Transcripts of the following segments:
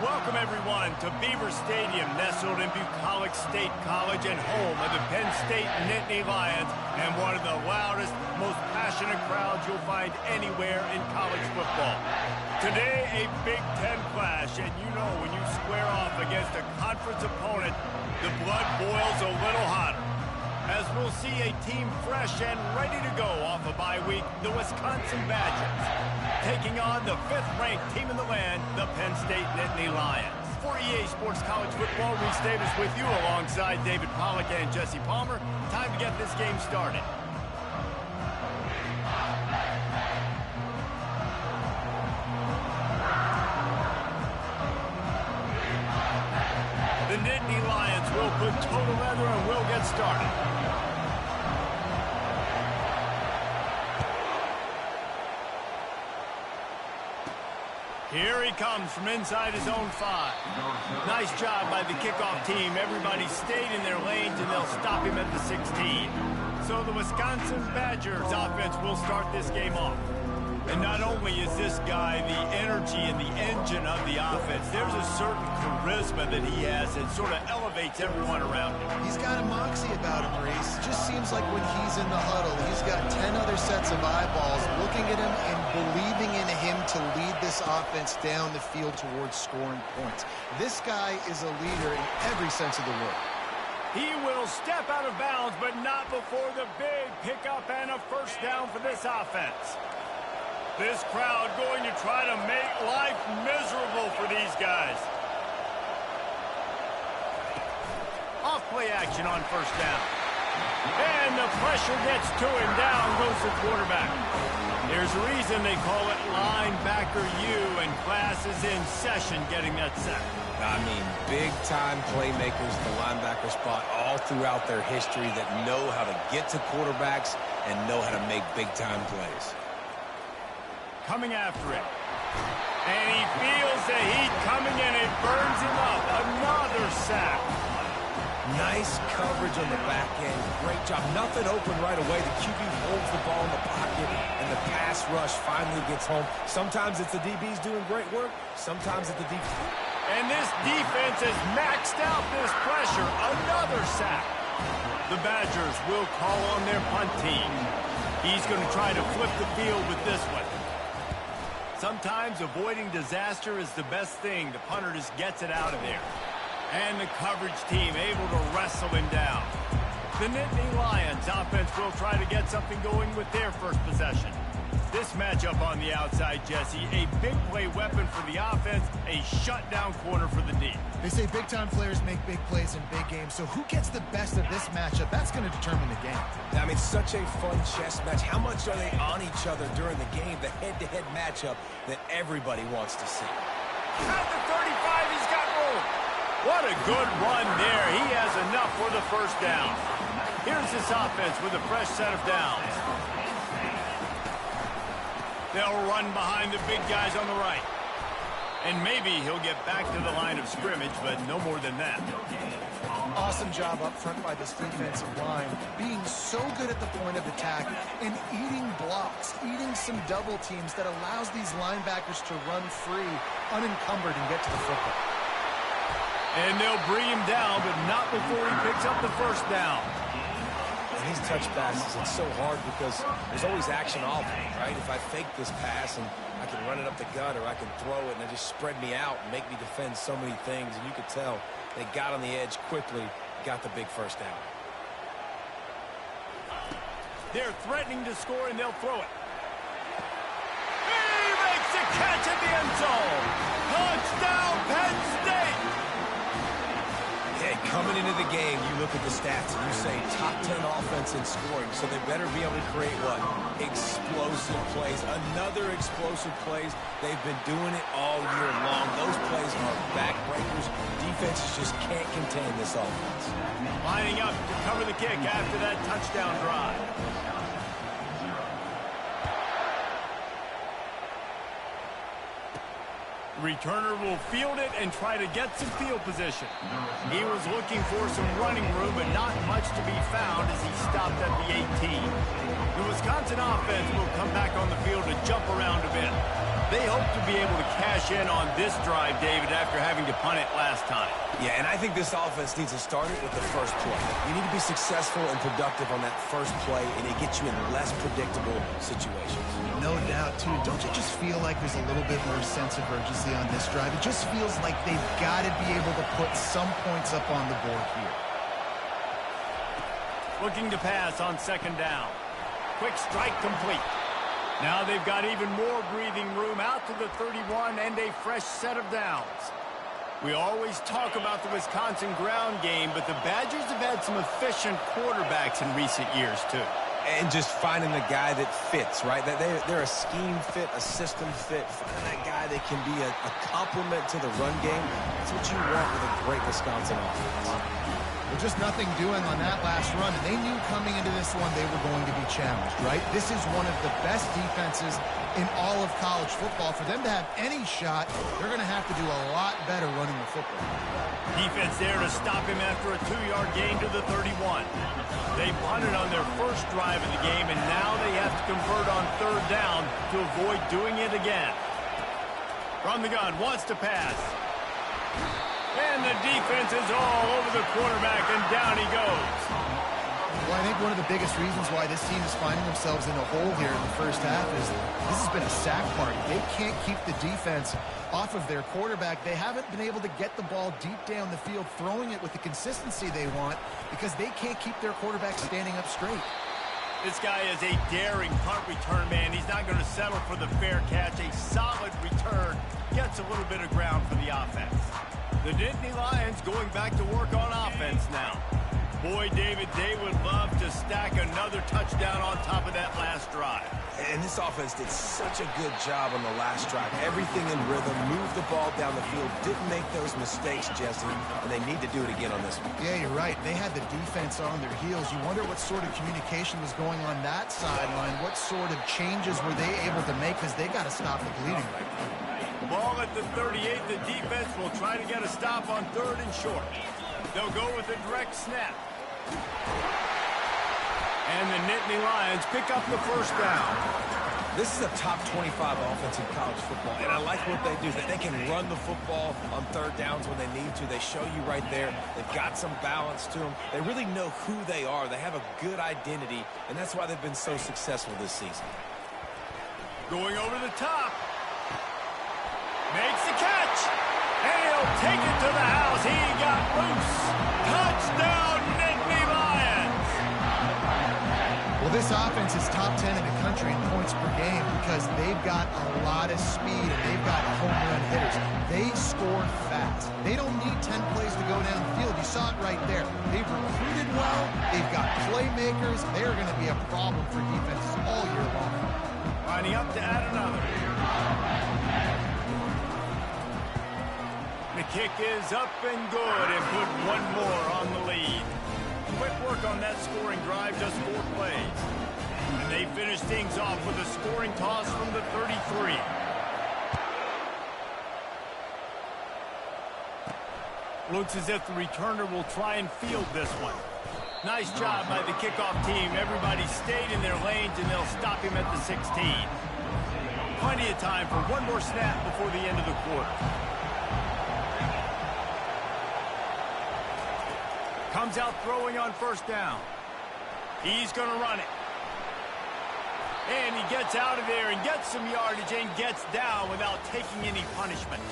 Welcome, everyone, to Beaver Stadium, nestled in Bucolic State College and home of the Penn State Nittany Lions and one of the loudest, most passionate crowds you'll find anywhere in college football. Today, a Big Ten clash, and you know when you square off against a conference opponent, the blood boils a little hotter. As we'll see a team fresh and ready to go off a bye week, the Wisconsin Badgers, taking on the 5th-ranked team in the land, the Penn State Nittany Lions. For EA Sports College Football, Reese Davis with you alongside David Pollack and Jesse Palmer. Time to get this game started. The Nittany Lions will put total leather and will get started. Here he comes from inside his own 5. Nice job by the kickoff team. Everybody stayed in their lanes, and they'll stop him at the 16. So the Wisconsin Badgers offense will start this game off. And not only is this guy the energy and the engine of the offense, there's a certain charisma that he has that sort of elevates everyone around him. He's got a moxie about him, Reese. Just seems like when he's in the huddle, he's got 10 other sets of eyeballs looking at him and believing in him to lead this offense down the field towards scoring points. This guy is a leader in every sense of the word. He will step out of bounds, but not before the big pickup and a first down for this offense. This crowd going to try to make life miserable for these guys. Off play action on first down. And the pressure gets to him. Down goes the quarterback. There's a reason they call it linebacker U, and class is in session getting that sack. I mean, big-time playmakers at the linebacker spot all throughout their history that know how to get to quarterbacks and know how to make big-time plays. Coming after it. And he feels the heat coming in. It burns him up. Another sack. Nice coverage on the back end. Great job. Nothing open right away. The QB holds the ball in the pocket, and the pass rush finally gets home. Sometimes it's the DBs doing great work. Sometimes it's the defense. And this defense has maxed out this pressure. Another sack. The Badgers will call on their punt team. He's going to try to flip the field with this one. Sometimes avoiding disaster is the best thing. The punter just gets it out of there. And the coverage team able to wrestle him down. The Nittany Lions offense will try to get something going with their first possession. This matchup on the outside, Jesse, a big play weapon for the offense, a shutdown corner for the D. They say big-time players make big plays in big games, so who gets the best of this matchup? That's going to determine the game. I mean, such a fun chess match. How much are they on each other during the game? The head-to-head matchup that everybody wants to see. At the 35, he's got room. What a good run there. He has enough for the first down. Here's this offense with a fresh set of downs. They'll run behind the big guys on the right. And maybe he'll get back to the line of scrimmage, but no more than that. Awesome job up front by this defensive line, being so good at the point of attack and eating blocks, eating some double teams that allows these linebackers to run free, unencumbered, and get to the football. And they'll bring him down, but not before he picks up the first down. These touch passes, it's so hard because there's always action off of it, right? If I fake this pass and I can run it up the gut, or I can throw it and it just spread me out and make me defend so many things, and you could tell they got on the edge quickly, got the big first down. They're threatening to score, and they'll throw it. He makes a catch at the end zone. Touchdown, Penn State! Hey, coming into the game, you look at the stats and you say top 10 offense in scoring, so they better be able to create what? Explosive plays. Another explosive plays. They've been doing it all year long. Those plays are backbreakers. Defenses just can't contain this offense. Lining up to cover the kick after that touchdown drive. Returner will field it and try to get some field position. He was looking for some running room, but not much to be found as he stopped at the 18. The Wisconsin offense will come back on the field to jump around a bit. They hope to be able to cash in on this drive, David, after having to punt it last time. Yeah, and I think this offense needs to start it with the first play. You need to be successful and productive on that first play, and it gets you in less predictable situations. No doubt, too. Don't you just feel like there's a little bit more sense of urgency on this drive? It just feels like they've got to be able to put some points up on the board here. Looking to pass on second down. Quick strike complete. Now they've got even more breathing room out to the 31 and a fresh set of downs. We always talk about the Wisconsin ground game, but the Badgers have had some efficient quarterbacks in recent years, too. And just finding the guy that fits, right? They're a scheme fit, a system fit. Finding that guy that can be a complement to the run game. That's what you want with a great Wisconsin offense. Well, just nothing doing on that last run, and they knew coming into this one they were going to be challenged, right? This is one of the best defenses in all of college football. For them to have any shot, they're going to have to do a lot better running the football. Defense there to stop him after a 2-yard gain to the 31. They punted on their first drive of the game, and now they have to convert on third down to avoid doing it again. From the gun, wants to pass. And the defense is all over the quarterback, and down he goes. Well, I think one of the biggest reasons why this team is finding themselves in a hole here in the first half is this has been a sack party. They can't keep the defense off of their quarterback. They haven't been able to get the ball deep down the field, throwing it with the consistency they want, because they can't keep their quarterback standing up straight. This guy is a daring punt return man. He's not going to settle for the fair catch. A solid return gets a little bit of ground for the offense. The Nittany Lions going back to work on offense now. Boy, David, they would love to stack another touchdown on top of that last drive. And this offense did such a good job on the last drive. Everything in rhythm, moved the ball down the field, didn't make those mistakes, Jesse, and they need to do it again on this one. Yeah, you're right. They had the defense on their heels. You wonder what sort of communication was going on that sideline. What sort of changes were they able to make, because they got to stop the bleeding right now. Ball at the 38. The defense will try to get a stop on third and short. They'll go with a direct snap. And the Nittany Lions pick up the first down. This is a top 25 offense in college football, and I like what they do. They can run the football on third downs when they need to. They show you right there. They've got some balance to them. They really know who they are. They have a good identity, and that's why they've been so successful this season. Going over the top. Makes the catch. And he'll take it to the house. He got loose. Touchdown, Nittany Lions. Well, this offense is top 10 in the country in points per game because they've got a lot of speed and they've got home run hitters. They score fast. They don't need 10 plays to go down the field. You saw it right there. They've recruited well. They've got playmakers. They're going to be a problem for defenses all year long. Lining up to add another. The kick is up and good, and put one more on the lead. Quick work on that scoring drive, just 4 plays. And they finish things off with a scoring toss from the 33. Looks as if the returner will try and field this one. Nice job by the kickoff team. Everybody stayed in their lanes, and they'll stop him at the 16. Plenty of time for one more snap before the end of the quarter. Comes out throwing on first down. He's going to run it. And he gets out of there and gets some yardage and gets down without taking any punishment.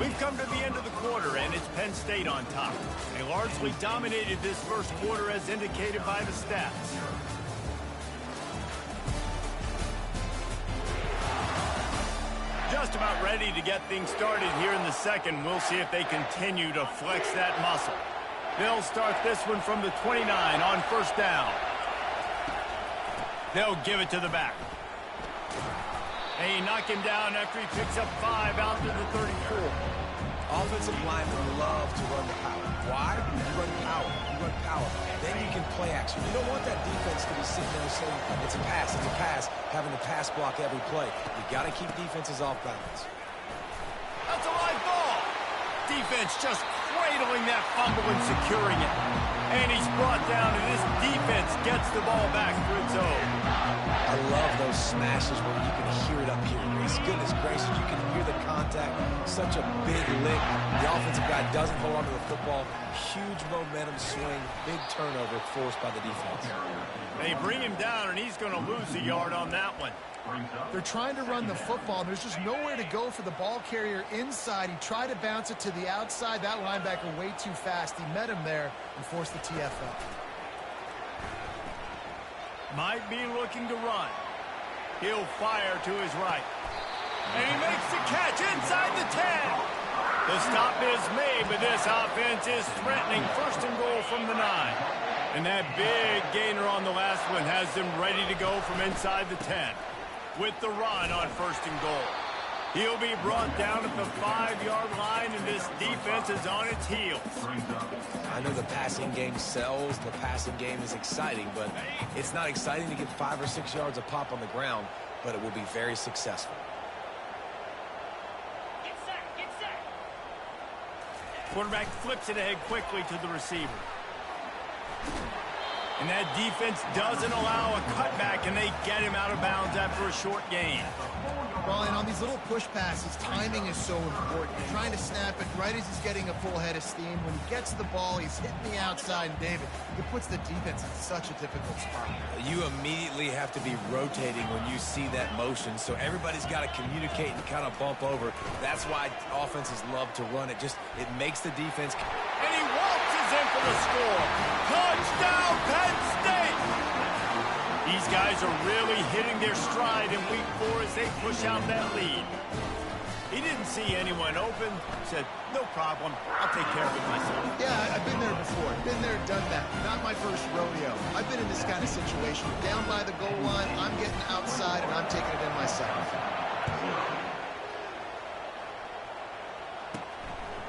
We've come to the end of the quarter, and it's Penn State on top. They largely dominated this first quarter as indicated by the stats. Just about ready to get things started here in the second. We'll see if they continue to flex that muscle. They'll start this one from the 29 on first down. They'll give it to the back. They knock him down after he picks up 5 out to the 34. Offensive linemen love to run the power. Why? You run power. You run power. Then you can play action. You don't want that defense to be sitting there saying, it's a pass, having to pass block every play. You got to keep defenses off balance. That's a live ball. Defense just cradling that fumble and securing it. And he's brought down, and this defense gets the ball back for its own. I love those smashes where you can hear it up here. Goodness gracious, you can hear the contact. Such a big lick. The offensive guy doesn't hold on to the football. Huge momentum swing. Big turnover forced by the defense. They bring him down, and he's going to lose a yard on that one. They're trying to run the football. There's just nowhere to go for the ball carrier inside. He tried to bounce it to the outside. That linebacker way too fast. He met him there and forced the TFL. Might be looking to run. He'll fire to his right. And he makes the catch inside the 10. The stop is made, but this offense is threatening first and goal from the 9. And that big gainer on the last one has them ready to go from inside the 10. With the run on first and goal. He'll be brought down at the 5-yard line, and this defense is on its heels. I know the passing game sells, the passing game is exciting, but it's not exciting to get 5 or 6 yards a pop on the ground, but it will be very successful. Quarterback flips it ahead quickly to the receiver. And that defense doesn't allow a cutback, and they get him out of bounds after a short gain. Well, and on these little push passes, timing is so important. You're trying to snap it right as he's getting a full head of steam. When he gets the ball, he's hitting the outside, and David, it puts the defense in such a difficult spot. You immediately have to be rotating when you see that motion, so everybody's got to communicate and kind of bump over. That's why offenses love to run it. It makes the defense. And he waltzes in for the score. Touchdown, Penn State! These guys are really hitting their stride in week 4 as they push out that lead. He didn't see anyone open, said, no problem, I'll take care of it myself. Yeah, I've been there before. Been there, done that. Not my first rodeo. I've been in this kind of situation. Down by the goal line, I'm getting outside, and I'm taking it in myself.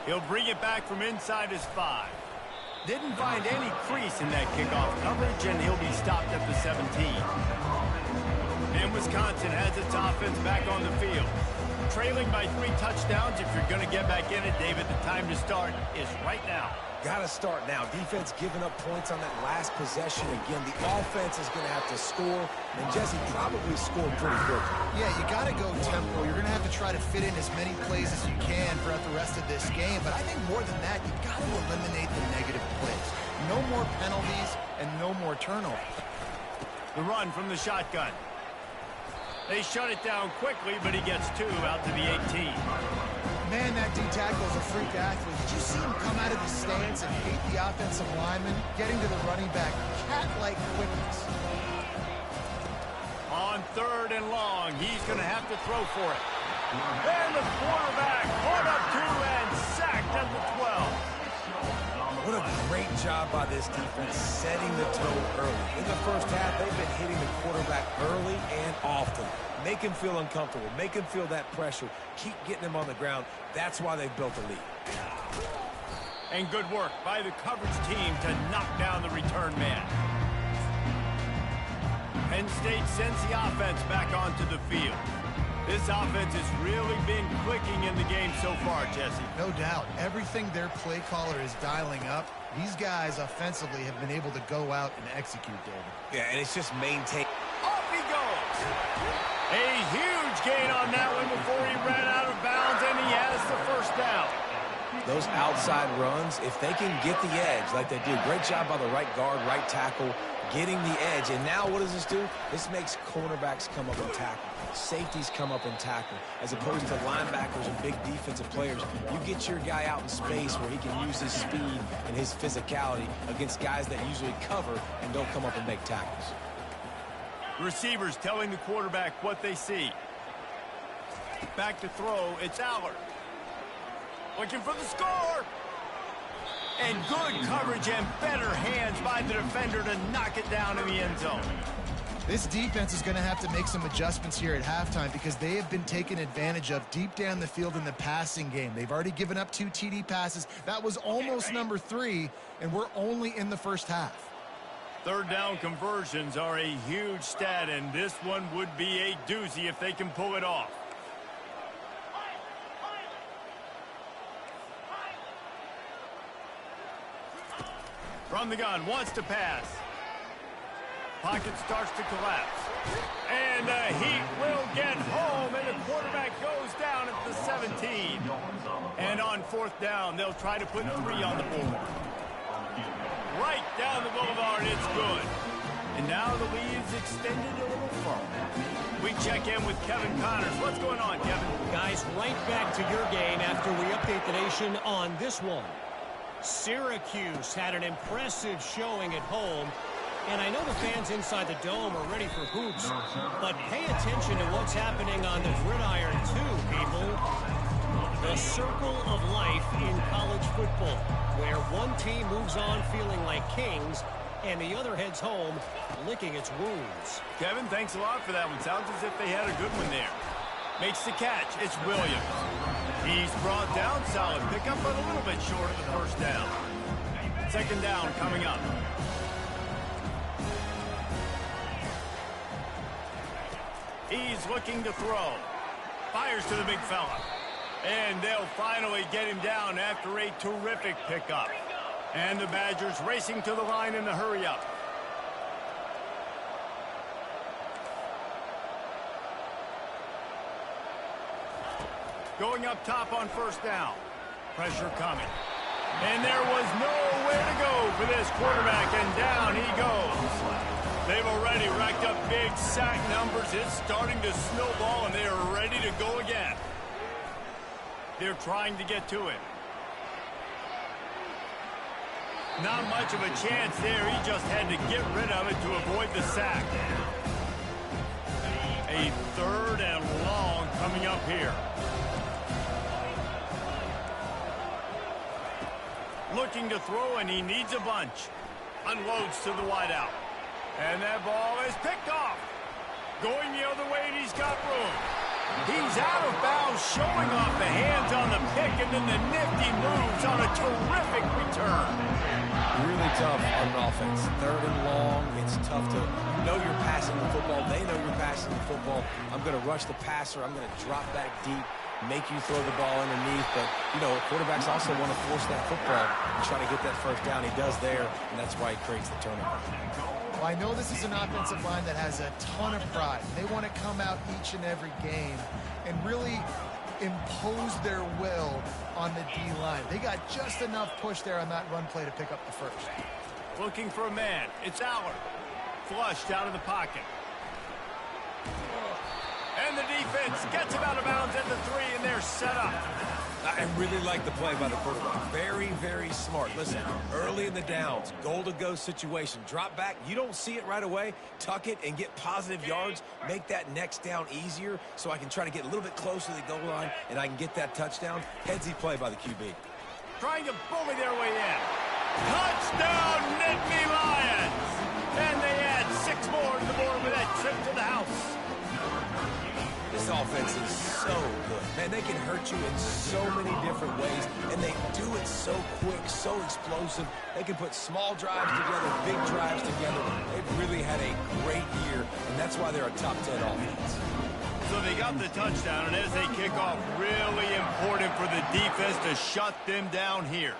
He'll bring it back from inside his 5. Didn't find any crease in that kickoff coverage, and he'll be stopped at the 17. And Wisconsin has its offense back on the field. Trailing by 3 touchdowns. If you're going to get back in it, David, the time to start is right now. Got to start now. Defense giving up points on that last possession. Again, the offense is going to have to score, and Jesse probably scored pretty quickly. Yeah, you got to go tempo. You're going to have to try to fit in as many plays as you can throughout the rest of this game. But I think more than that, you've got to eliminate the negative plays. No more penalties and no more turnovers. The run from the shotgun. They shut it down quickly, but he gets 2 out to the 18. Man, that D-tackle is a freak athlete. Did you see him come out of the stance and hate the offensive lineman? Getting to the running back, cat-like quickness. On 3rd and long, he's going to have to throw for it. And the quarterback caught up 2 and sacked at the 12. What a great job by this defense setting the tone early. In the first half, they've been hitting the quarterback early and often. Make him feel uncomfortable. Make him feel that pressure. Keep getting him on the ground. That's why they've built a lead. And good work by the coverage team to knock down the return man. Penn State sends the offense back onto the field. This offense has really been clicking in the game so far, Jesse. No doubt. Everything their play caller is dialing up, these guys offensively have been able to go out and execute, David. Yeah, and it's just maintain. Off he goes. A huge gain on that one before he ran out of bounds, and he has the first down. Those outside runs, if they can get the edge like they do, great job by the right guard, right tackle, getting the edge. And now what does this do? This makes cornerbacks come up and tackle. Safeties come up and tackle. As opposed to linebackers and big defensive players, you get your guy out in space where he can use his speed and his physicality against guys that usually cover and don't come up and make tackles. Receivers telling the quarterback what they see. Back to throw, it's Allard. Looking for the score. And good coverage and better hands by the defender to knock it down in the end zone. This defense is going to have to make some adjustments here at halftime because they have been taken advantage of deep down the field in the passing game. They've already given up 2 TD passes. That was almost number 3, and we're only in the first half. 3rd down conversions are a huge stat, and this one would be a doozy if they can pull it off. From the gun, wants to pass. Pocket starts to collapse. And he will get home, and the quarterback goes down at the 17. And on fourth down, they'll try to put 3 on the board. Right down the boulevard, it's good. And now the lead's extended a little further. We check in with Kevin Connors. What's going on, Kevin? Guys, right back to your game after we update the nation on this one. Syracuse had an impressive showing at home. And I know the fans inside the dome are ready for hoops, but pay attention to what's happening on the gridiron too, people. The circle of life in college football, where one team moves on feeling like kings, and the other heads home licking its wounds. Kevin, thanks a lot for that one. Sounds as if they had a good one there. Makes the catch. It's Williams. He's brought down. Solid pickup, but a little bit short of the first down. Second down coming up. He's looking to throw. Fires to the big fella. And they'll finally get him down after a terrific pickup. And the Badgers racing to the line in the hurry-up. Going up top on first down. Pressure coming. And there was nowhere to go for this quarterback, and down he goes. They've already racked up big sack numbers. It's starting to snowball, and they are ready to go again. They're trying to get to it. Not much of a chance there. He just had to get rid of it to avoid the sack. A third and long coming up here. Looking to throw, and he needs a bunch. Unloads to the wideout. And that ball is picked off. Going the other way, and he's got room. He's out of bounds, showing off the hands on the pick, and then the nifty moves on a terrific return. Really tough on offense. Third and long, it's tough to know you're passing the football. They know you're passing the football. I'm going to rush the passer. I'm going to drop back deep, make you throw the ball underneath. But, you know, quarterbacks also want to force that football and try to get that first down. He does there, and that's why he creates the turnover. Well, I know this is an offensive line that has a ton of pride. They want to come out each and every game and really impose their will on the D-line. They got just enough push there on that run play to pick up the first. Looking for a man. It's Allard. Flushed out of the pocket. And the defense gets him out of bounds at the 3, and they're set up. I really like the play by the quarterback. Very, very smart. Listen, early in the downs, goal-to-go situation. Drop back. You don't see it right away. Tuck it and get positive yards. Make that next down easier so I can try to get a little bit closer to the goal line and I can get that touchdown. Headsy play by the QB. Trying to bully their way in. Touchdown, Nittany Lions! And they add 6 more to the board with that trip to the house. This offense is so good. Man, they can hurt you in so many different ways, and they do it so quick, so explosive. They can put small drives together, big drives together. They've really had a great year, and that's why they're a top 10 offense. So they got the touchdown, and as they kick off, really important for the defense to shut them down here.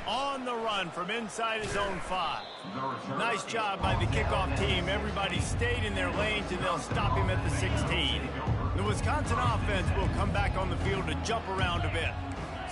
On the run from inside his own 5. Nice job by the kickoff team. Everybody stayed in their lanes, and they'll stop him at the 16. The Wisconsin offense will come back on the field to jump around a bit.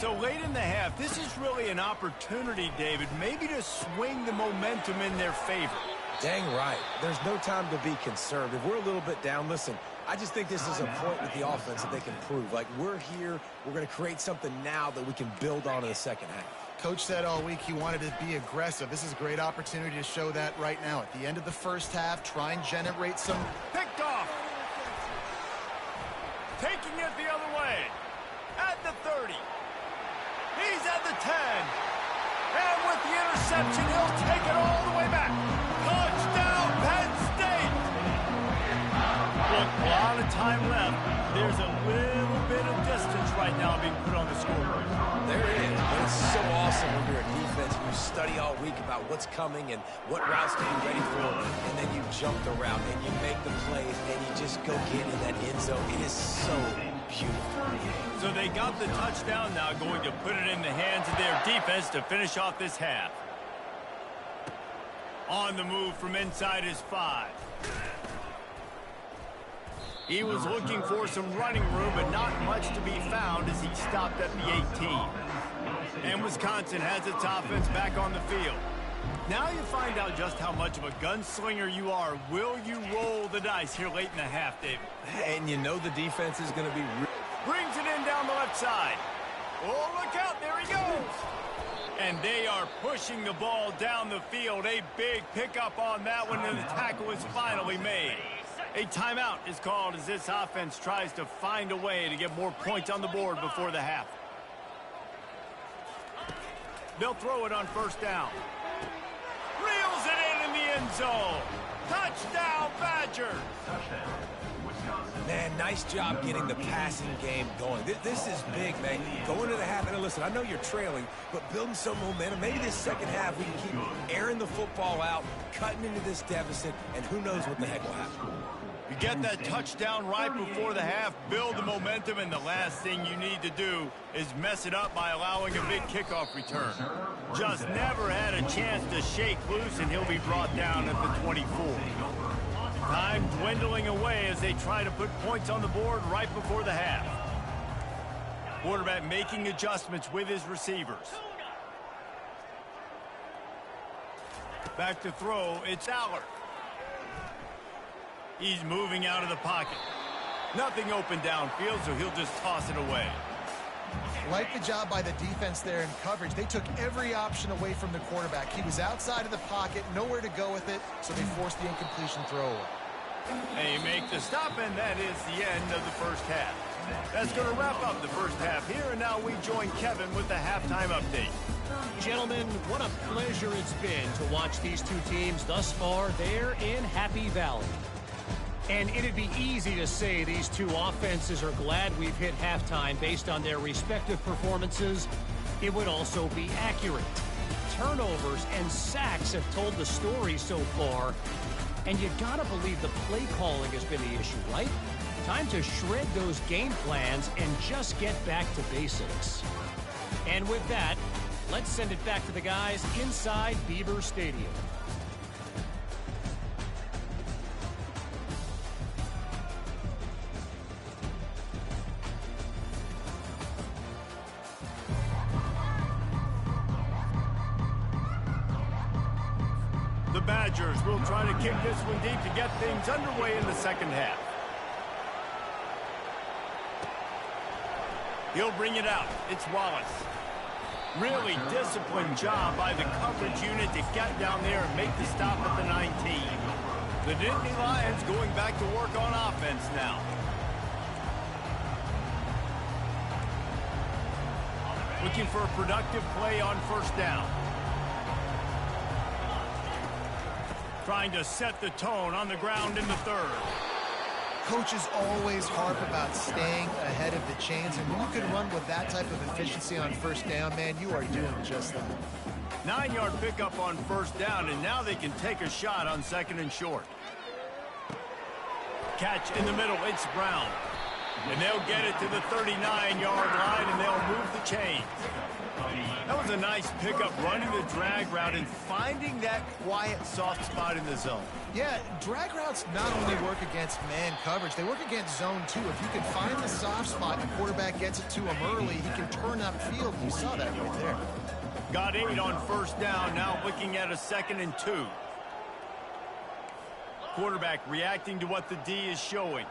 So late in the half, this is really an opportunity, David, maybe to swing the momentum in their favor. Dang right. There's no time to be concerned. If we're a little bit down, listen, I just think this is a point with the offense that they can prove. Like, we're here, we're going to create something now that we can build on in the second half. Coach said all week he wanted to be aggressive. This is a great opportunity to show that right now. At the end of the first half, try and generate some... Picked off. Taking it the other way. At the 30. He's at the 10. And with the interception, he'll take it all the way back. Touchdown, Penn State. Look, a lot of time left. There's a little bit of distance right now being put on the scoreboard. There it is. But it's so awesome when you're a defense and you study all week about what's coming and what routes to be ready for, and then you jump the route and you make the plays and you just go get in that end zone. It is so beautiful. So they got the touchdown, now going to put it in the hands of their defense to finish off this half. On the move from inside his 5. He was looking for some running room, but not much to be found as he stopped at the 18. And Wisconsin has its offense back on the field. Now you find out just how much of a gunslinger you are. Will you roll the dice here late in the half, David? And you know the defense is going to be... Brings it in down the left side. Oh, look out. There he goes. And they are pushing the ball down the field. A big pickup on that one, and the tackle is finally made. A timeout is called as this offense tries to find a way to get more points on the board before the half. They'll throw it on first down. Reels it in the end zone. Touchdown, Badgers. Man, nice job getting the passing game going. This is big, man. Going to the half, and listen, I know you're trailing, but building some momentum. Maybe this second half we can keep airing the football out, cutting into this deficit, and who knows what the heck will happen. You get that touchdown right before the half, build the momentum, and the last thing you need to do is mess it up by allowing a big kickoff return. Just never had a chance to shake loose, and he'll be brought down at the 24. Time dwindling away as they try to put points on the board right before the half. Quarterback making adjustments with his receivers. Back to throw, it's Aller. He's moving out of the pocket. Nothing open downfield, so he'll just toss it away. Like the job by the defense there in coverage. They took every option away from the quarterback. He was outside of the pocket, nowhere to go with it, so they forced the incompletion throw away. They make the stop, and that is the end of the first half. That's going to wrap up the first half here, and now we join Kevin with the halftime update. Gentlemen, what a pleasure it's been to watch these two teams thus far there in Happy Valley. And it'd be easy to say these two offenses are glad we've hit halftime based on their respective performances. It would also be accurate. Turnovers and sacks have told the story so far. And you gotta believe the play calling has been the issue, right? Time to shred those game plans and just get back to basics. And with that, let's send it back to the guys inside Beaver Stadium. The Badgers will try to kick this one deep to get things underway in the second half. He'll bring it out. It's Wallace. Really disciplined job by the coverage unit to get down there and make the stop at the 19. The Nittany Lions going back to work on offense now. Looking for a productive play on first down. Trying to set the tone on the ground in the third. Coaches always harp about staying ahead of the chains, and when you can run with that type of efficiency on first down, man, you are doing just that. 9-yard pickup on first down, and now they can take a shot on second and short. Catch in the middle, it's Brown. And they'll get it to the 39-yard line, and they'll move the chains. That was a nice pickup, running the drag route and finding that quiet, soft spot in the zone. Yeah, drag routes not only work against man coverage, they work against zone too. If you can find the soft spot and the quarterback gets it to him early, he can turn upfield. You saw that right there. Got 8 on first down, now looking at a 2nd and 2. Quarterback reacting to what the D is showing.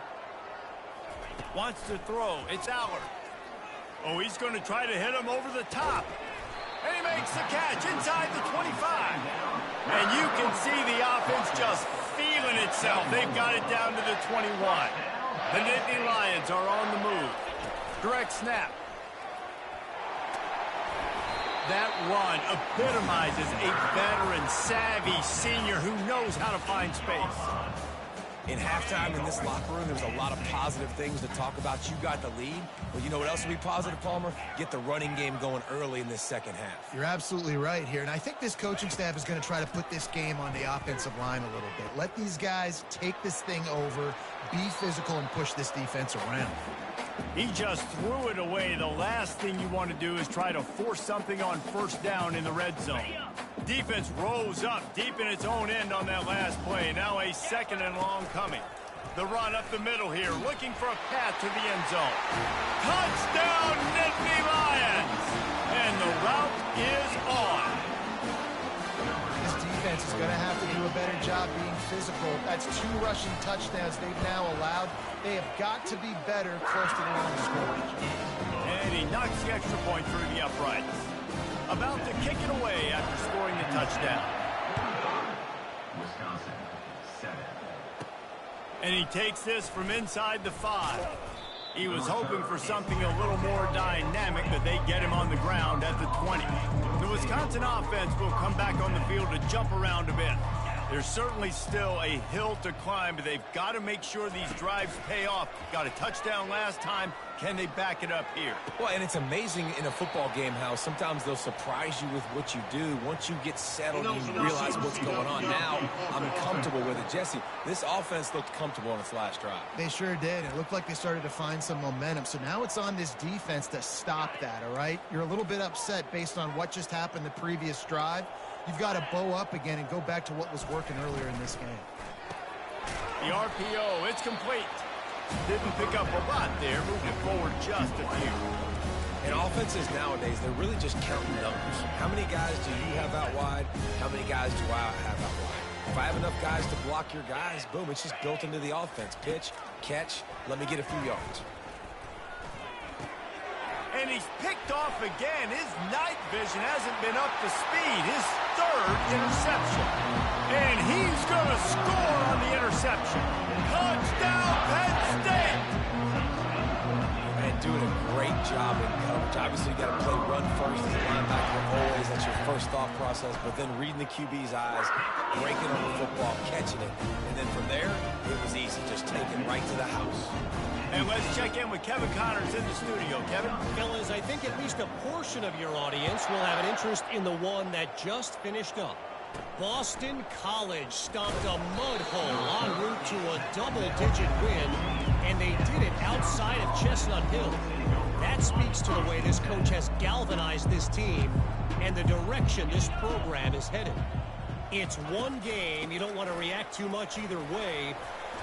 Wants to throw, it's Aller. Oh, he's going to try to hit him over the top. And he makes the catch inside the 25. And you can see the offense just feeling itself. They've got it down to the 21. The Nittany Lions are on the move. Direct snap. That run epitomizes a veteran, savvy senior who knows how to find space. In halftime in this locker room, there's a lot of positive things to talk about. You got the lead. Well, you know what else will be positive, Palmer? Get the running game going early in this second half. You're absolutely right here. And I think this coaching staff is going to try to put this game on the offensive line a little bit. Let these guys take this thing over, be physical, and push this defense around. He just threw it away. The last thing you want to do is try to force something on first down in the red zone. Defense rose up deep in its own end on that last play. Now a 2nd and long coming. The run up the middle here, looking for a path to the end zone. Touchdown, Nittany Lions! And the route is on. This defense is going to have to do a better job being physical. That's 2 rushing touchdowns they've now allowed. They have got to be better close to the line of scrimmage. And he knocks the extra point through the uprights. About to kick it away after scoring the touchdown. Wisconsin, 7. And he takes this from inside the 5. He was hoping for something a little more dynamic, but they get him on the ground at the 20. The Wisconsin offense will come back on the field to jump around a bit. There's certainly still a hill to climb, but they've got to make sure these drives pay off. Got a touchdown last time. Can they back it up here? Well, and it's amazing in a football game how sometimes they'll surprise you with what you do. Once you get settled and you realize what's going on, now I'm comfortable with it. Jesse, this offense looked comfortable on its last drive. They sure did. It looked like they started to find some momentum. So now it's on this defense to stop that, all right? You're a little bit upset based on what just happened the previous drive. You've got to bow up again and go back to what was working earlier in this game. The RPO, it's complete. Didn't pick up a lot there, moving it forward just a few. And offenses nowadays, they're really just counting numbers. How many guys do you have out wide? How many guys do I have out wide? If I have enough guys to block your guys, boom, it's just built into the offense. Pitch, catch, let me get a few yards. And he's picked off again. His night vision hasn't been up to speed. His 3rd interception. And he's going to score on the interception. Touchdown, Penn State! And doing a great job in coverage. Obviously, you got to play run first as a linebacker always. That's your first thought process. But then reading the QB's eyes, breaking on the football, catching it. And then from there, it was easy. Just take it right to the house. And let's check in with Kevin Connors in the studio. Kevin? Fellas, I think at least a portion of your audience will have an interest in the one that just finished up. Boston College stomped a mud hole en route to a double-digit win, and they did it outside of Chestnut Hill. That speaks to the way this coach has galvanized this team and the direction this program is headed. It's one game. You don't want to react too much either way.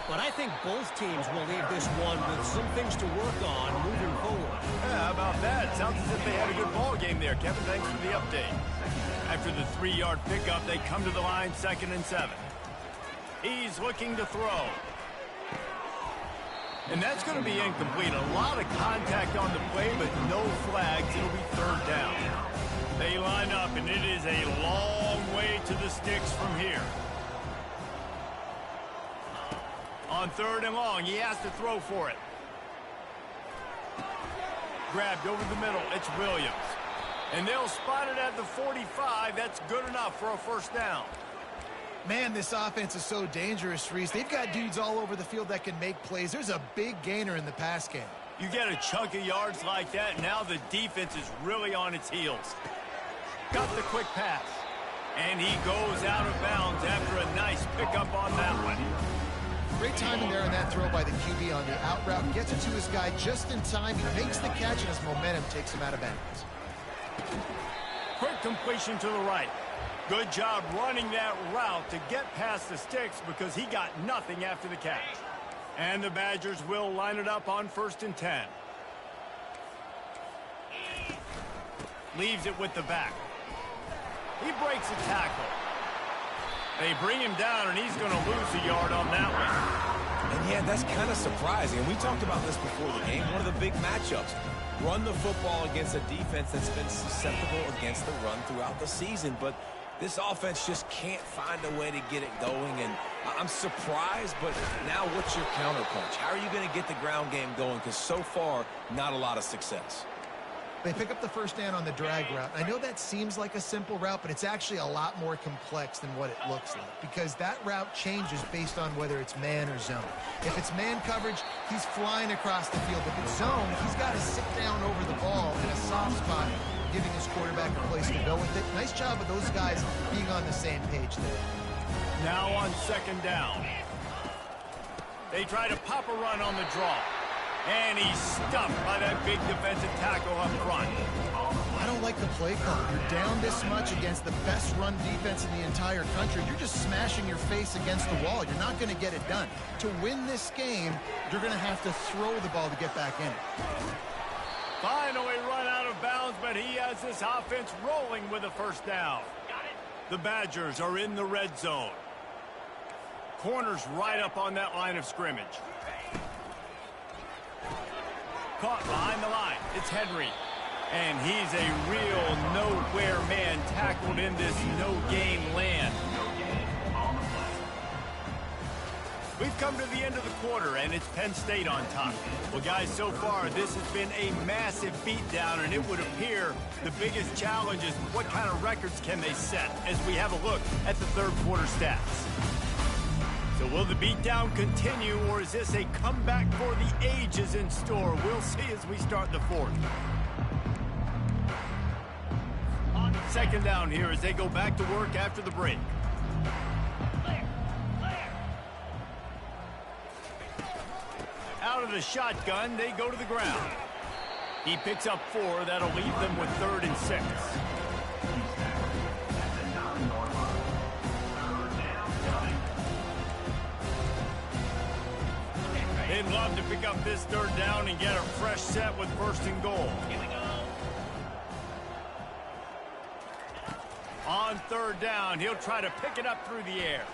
But I think both teams will leave this one with some things to work on moving forward. Yeah, how about that? Sounds as if they had a good ball game there, Kevin. Thanks for the update. After the 3-yard pickup, they come to the line 2nd and 7. He's looking to throw. And that's going to be incomplete. A lot of contact on the play, but no flags. It'll be 3rd down. They line up, and it is a long way to the sticks from here. On 3rd and long, he has to throw for it. Grabbed over the middle, it's Williams. And they'll spot it at the 45. That's good enough for a 1st down. Man, this offense is so dangerous, Reese. They've got dudes all over the field that can make plays. There's a big gainer in the pass game. You get a chunk of yards like that, now the defense is really on its heels. Got the quick pass. And he goes out of bounds after a nice pickup on that one. Great timing there in that throw by the QB on the out route. Gets it to his guy just in time. He makes the catch, and his momentum takes him out of bounds. Quick completion to the right. Good job running that route to get past the sticks because he got nothing after the catch. And the Badgers will line it up on 1st and 10. Leaves it with the back. He breaks a tackle. They bring him down, and he's going to lose a yard on that one. And, yeah, that's kind of surprising. And we talked about this before the game. One of the big matchups. Run the football against a defense that's been susceptible against the run throughout the season. But this offense just can't find a way to get it going. And I'm surprised, but now what's your counterpunch? How are you going to get the ground game going? Because so far, not a lot of success. They pick up the first down on the drag route. I know that seems like a simple route, but it's actually a lot more complex than what it looks like because that route changes based on whether it's man or zone. If it's man coverage, he's flying across the field. If it's zone, he's got to sit down over the ball in a soft spot, giving his quarterback a place to go with it. Nice job of those guys being on the same page there. Now on second down. They try to pop a run on the draw. And he's stuffed by that big defensive tackle up front. I don't like the play call. You're down this much against the best run defense in the entire country. You're just smashing your face against the wall. You're not going to get it done. To win this game, you're going to have to throw the ball to get back in it. Finally run out of bounds, but he has this offense rolling with a first down. The Badgers are in the red zone. Corners right up on that line of scrimmage. Caught behind the line. It's Henry. And he's a real nowhere man tackled in this no-gain land. We've come to the end of the quarter, and it's Penn State on top. Well, guys, so far, this has been a massive beatdown, and it would appear the biggest challenge is what kind of records can they set as we have a look at the third quarter stats. So will the beatdown continue, or is this a comeback for the ages in store? We'll see as we start the fourth. On second down here as they go back to work after the break. Out of the shotgun, they go to the ground. He picks up 4. That'll leave them with 3rd and 6. They'd love to pick up this 3rd down and get a fresh set with 1st and goal. Here we go. On 3rd down, he'll try to pick it up through the air.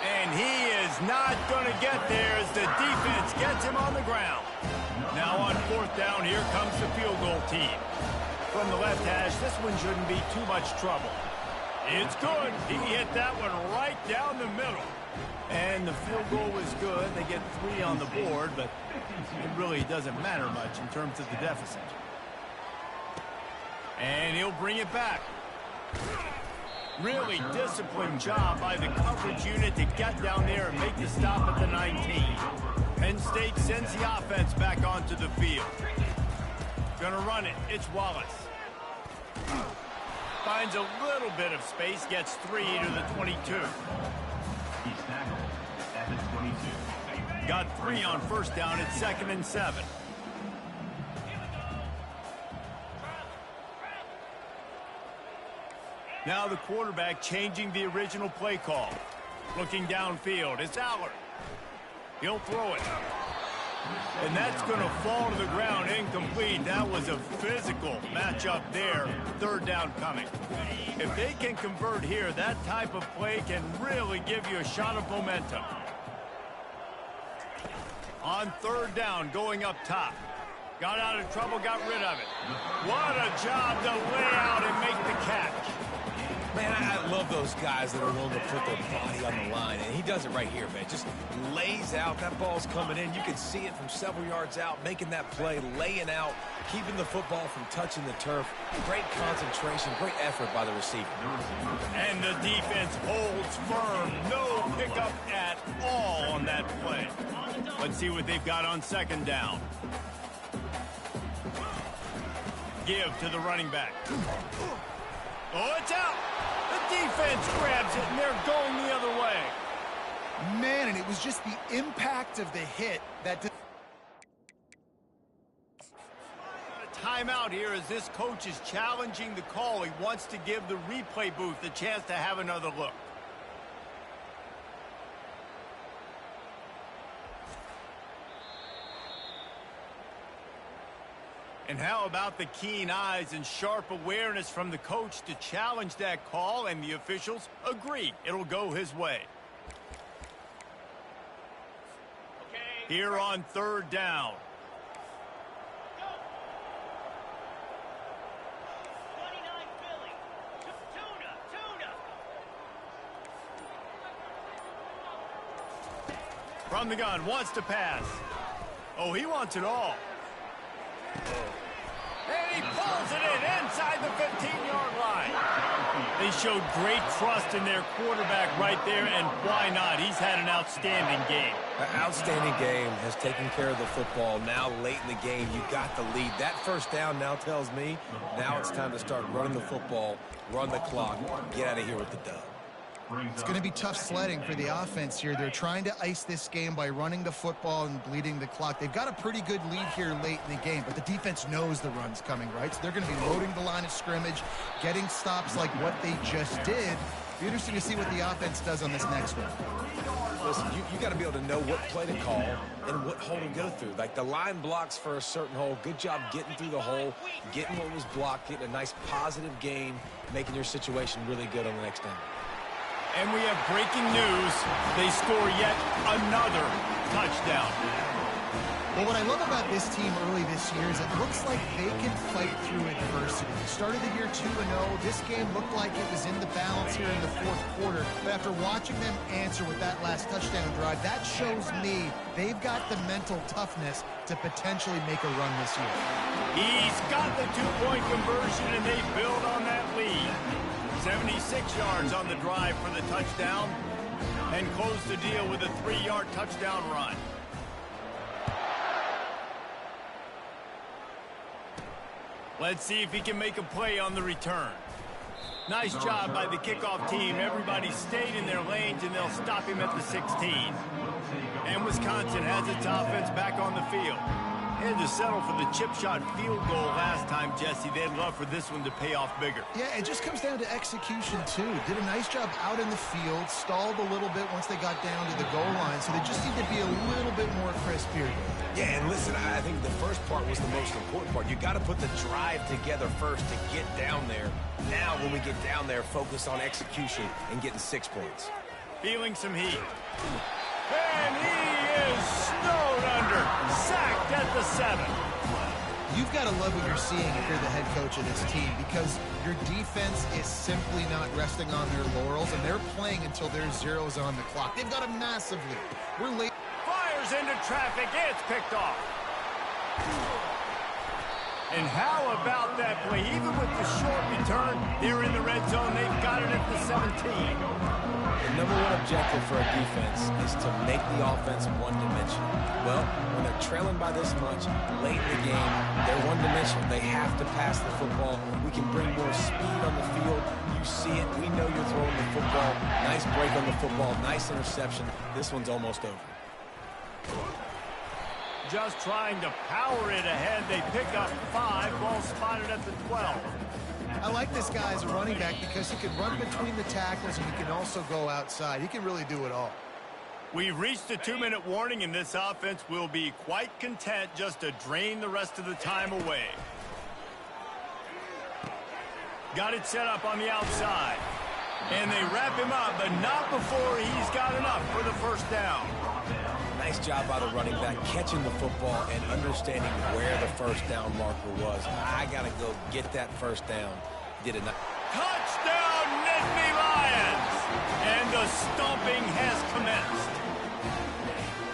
And he is not going to get there as the defense gets him on the ground. Now on 4th down, here comes the field goal team. From the left hash, this one shouldn't be too much trouble. It's good. He hit that one right down the middle. And the field goal was good. They get 3 on the board, but it really doesn't matter much in terms of the deficit. And he'll bring it back. Really disciplined job by the coverage unit to get down there and make the stop at the 19. Penn State sends the offense back onto the field. Gonna run it. It's Wallace. Finds a little bit of space, gets 3 to the 22. He's tackled at the 22. Got 3 on 1st down at 2nd and 7. Now the quarterback changing the original play call. Looking downfield, it's Allard. He'll throw it. And that's going to fall to the ground incomplete. That was a physical matchup there. 3rd down coming. If they can convert here, that type of play can really give you a shot of momentum. On 3rd down, going up top. Got out of trouble, got rid of it. What a job to lay out and make the catch. Man, I love those guys that are willing to put their body on the line, and he does it right here, man. Just lays out. That ball's coming in. You can see it from several yards out, making that play, laying out, keeping the football from touching the turf. Great concentration, great effort by the receiver. And the defense holds firm. No pickup at all on that play. Let's see what they've got on 2nd down. Give to the running back. Oh, it's out. The defense grabs it, and they're going the other way. Man, and it was just the impact of the hit that... Timeout here as this coach is challenging the call. He wants to give the replay booth a chance to have another look. And how about the keen eyes and sharp awareness from the coach to challenge that call, and the officials agree it'll go his way. Okay. Here on 3rd down. From the gun, wants to pass. Oh, he wants it all. Pulls it in inside the 15-yard line. They showed great trust in their quarterback right there, and why not? He's had an outstanding game. An outstanding game, has taken care of the football. Now late in the game, you got the lead. That first down now tells me now it's time to start running the football, run the clock, get out of here with the dub. It's going to be tough sledding for the offense here. They're trying to ice this game by running the football and bleeding the clock. They've got a pretty good lead here late in the game, but the defense knows the run's coming, right? So they're going to be loading the line of scrimmage, getting stops like what they just did. Be interesting to see what the offense does on this next one. Listen, you got to be able to know what play to call and what hole to go through. Like the line blocks for a certain hole. Good job getting through the hole, getting what was blocked, getting a nice positive gain, making your situation really good on the next down. And we have breaking news. They score yet another touchdown. Well, what I love about this team early this year is it looks like they can fight through adversity. They started the year 2-0. This game looked like it was in the balance here in the fourth quarter. But after watching them answer with that last touchdown drive, that shows me they've got the mental toughness to potentially make a run this year. He's got the two-point conversion, and they build on that lead. 76 yards on the drive for the touchdown, and close the deal with a 3-yard touchdown run. Let's see if he can make a play on the return. Nice job by the kickoff team. Everybody stayed in their lanes, and they'll stop him at the 16. And Wisconsin has its offense back on the field. Had to settle for the chip shot field goal last time, Jesse. They'd love for this one to pay off bigger. Yeah, it just comes down to execution, too. Did a nice job out in the field, stalled a little bit once they got down to the goal line, so they just need to be a little bit more crisp here. Yeah, and listen, I think the first part was the most important part. You got to put the drive together first to get down there. Now, when we get down there, focus on execution and getting 6 points. Feeling some heat. And he is snowed under. Sacked at the 7. You've got to love what you're seeing if you're the head coach of this team, because your defense is simply not resting on their laurels, and they're playing until there's zeros on the clock. They've got a massive lead. We're late. Fires into traffic. It's picked off. And how about that play? Even with the short return, they're in the red zone. They've got it at the 17. The number one objective for a defense is to make the offense one-dimensional. Well, when they're trailing by this much, late in the game, they're one-dimensional. They have to pass the football. We can bring more speed on the field. You see it. We know you're throwing the football. Nice break on the football. Nice interception. This one's almost over. Just trying to power it ahead. They pick up 5. Ball spotted at the 12. I like this guy as a running back because he can run between the tackles and he can also go outside. He can really do it all. We've reached the 2-minute warning, and this offense will be quite content just to drain the rest of the time away. Got it set up on the outside. And they wrap him up, but not before he's got enough for the first down. Nice job by the running back, catching the football and understanding where the first down marker was. I got to go get that first down. Did it not? Touchdown, Nittany Lions! And the stomping has commenced.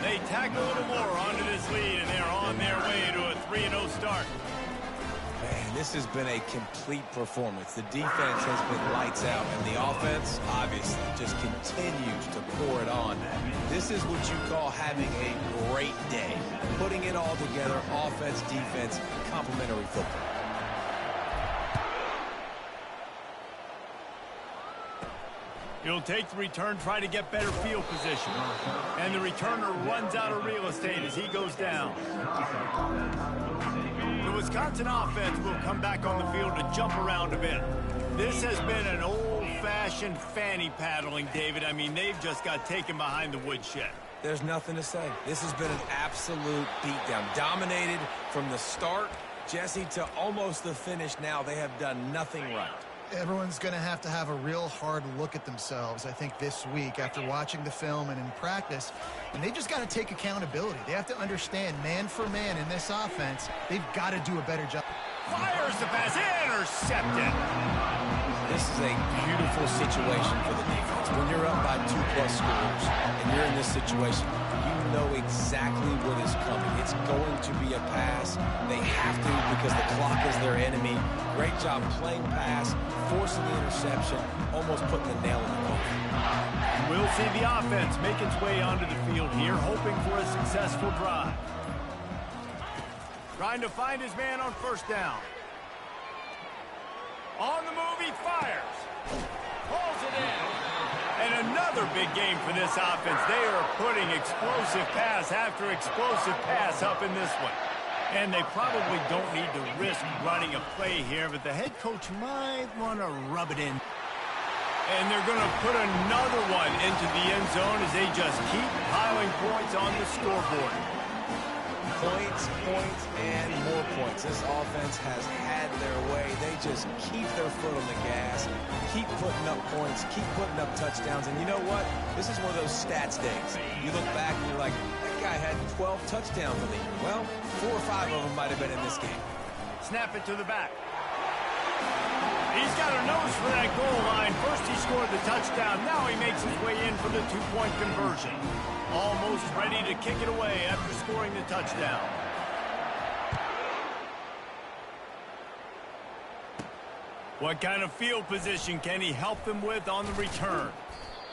They tack a little more onto this lead, and they're on their way to a 3-0 start. Man, this has been a complete performance. The defense has been lights out, and the offense, obviously, just continues to pour it on. This is what you call having a great day. Putting it all together, offense, defense, complementary football. He'll take the return, try to get better field position. And the returner runs out of real estate as he goes down. The Wisconsin offense will come back on the field to jump around a bit. This has been an old-fashioned fanny paddling, David. I mean, they've just got taken behind the woodshed. There's nothing to say. This has been an absolute beatdown. Dominated from the start, Jesse, to almost the finish now. They have done nothing right. Everyone's going to have a real hard look at themselves, I think, this week after watching the film and in practice. And they just got to take accountability. They have to understand, man for man in this offense, they've got to do a better job. Fires the pass. Intercepted. This is a beautiful situation for the defense. When you're up by 2+ scores and you're in this situation, you know exactly what is coming. It's going to be a pass. They have to because the clock is their enemy. Great job playing pass, forcing the interception, almost putting the nail in the coffin. We'll see the offense make its way onto the field here, hoping for a successful drive. Trying to find his man on first down. On the move, he fires. Pulls it in. And another big game for this offense. They are putting explosive pass after explosive pass up in this one. And they probably don't need to risk running a play here, but the head coach might want to rub it in. And they're going to put another one into the end zone as they just keep piling points on the scoreboard. Points, points, and more points. This offense has had their way. They just keep their foot on the gas, keep putting up points, keep putting up touchdowns. And you know what? This is one of those stats days. You look back and you're like, that guy had 12 touchdowns in the year. Well, 4 or 5 of them might have been in this game. Snap it to the back. He's got a nose for that goal line. First he scored the touchdown. Now he makes his way in for the 2-point conversion. Almost ready to kick it away after scoring the touchdown. What kind of field position can he help them with on the return?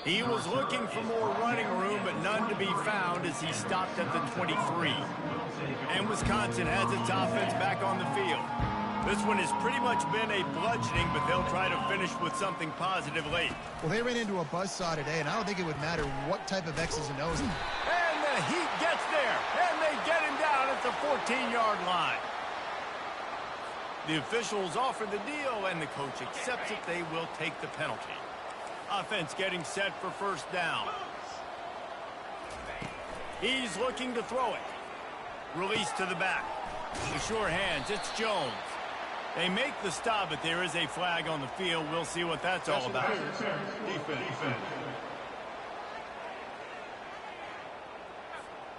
He was looking for more running room, but none to be found as he stopped at the 23. And Wisconsin has its offense back on the field. This one has pretty much been a bludgeoning, but they'll try to finish with something positive late. Well, they ran into a buzzsaw today, and I don't think it would matter what type of X's and O's. And the Heat gets there, and they get him down at the 14-yard line. The officials offer the deal, and the coach accepts it. They will take the penalty. Offense getting set for first down. He's looking to throw it. Release to the back. With sure hands, it's Jones. They make the stop, but there is a flag on the field. We'll see what that's all about. Defense.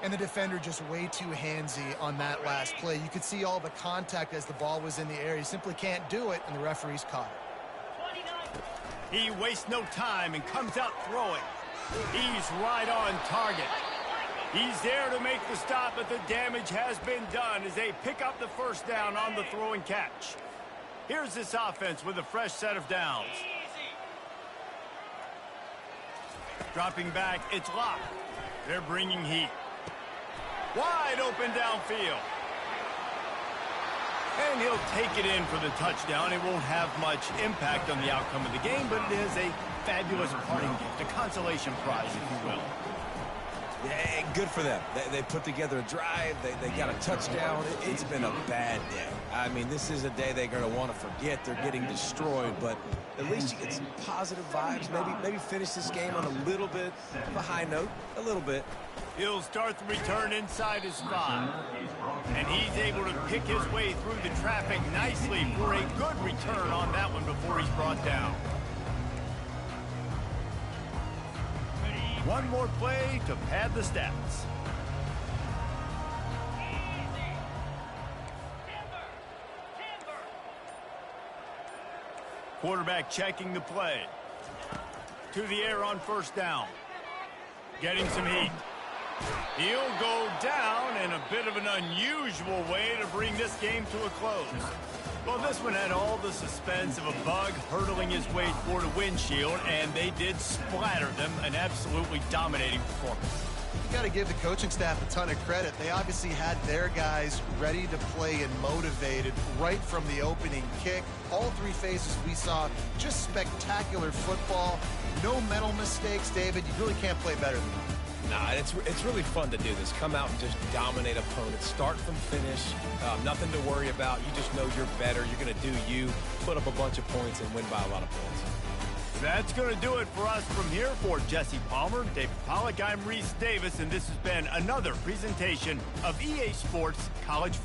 And the defender just way too handsy on that last play. You could see all the contact as the ball was in the air. He simply can't do it, and the referee's caught it. He wastes no time and comes out throwing. He's right on target. He's there to make the stop, but the damage has been done as they pick up the first down on the throw and catch. Here's this offense with a fresh set of downs. Dropping back, it's locked. They're bringing heat. Wide open downfield. And he'll take it in for the touchdown. It won't have much impact on the outcome of the game, but it is a fabulous parting gift, a consolation prize, if you will. Yeah, good for them. They put together a drive. They got a touchdown. It's been a bad day. I mean, this is a day they're going to want to forget. They're getting destroyed, but at least you get some positive vibes. Maybe finish this game on a little bit of a high note, a little bit. He'll start the return inside his 5. And he's able to pick his way through the traffic nicely for a good return on that one before he's brought down. One more play to pad the stats. Quarterback checking the play. To the air on first down. Getting some heat. He'll go down in a bit of an unusual way to bring this game to a close. Well, this one had all the suspense of a bug hurtling his way toward a windshield, and they did splatter them. An absolutely dominating performance. You got to give the coaching staff a ton of credit. They obviously had their guys ready to play and motivated right from the opening kick. All 3 phases we saw, just spectacular football. No mental mistakes, David. You really can't play better than that. Nah, it's really fun to do this. Come out and just dominate opponents. Start from finish. Nothing to worry about. You just know you're better. You're going to do you. Put up a bunch of points and win by a lot of points. That's going to do it for us from here. For Jesse Palmer, David Pollack, I'm Reese Davis, and this has been another presentation of EA Sports College Football.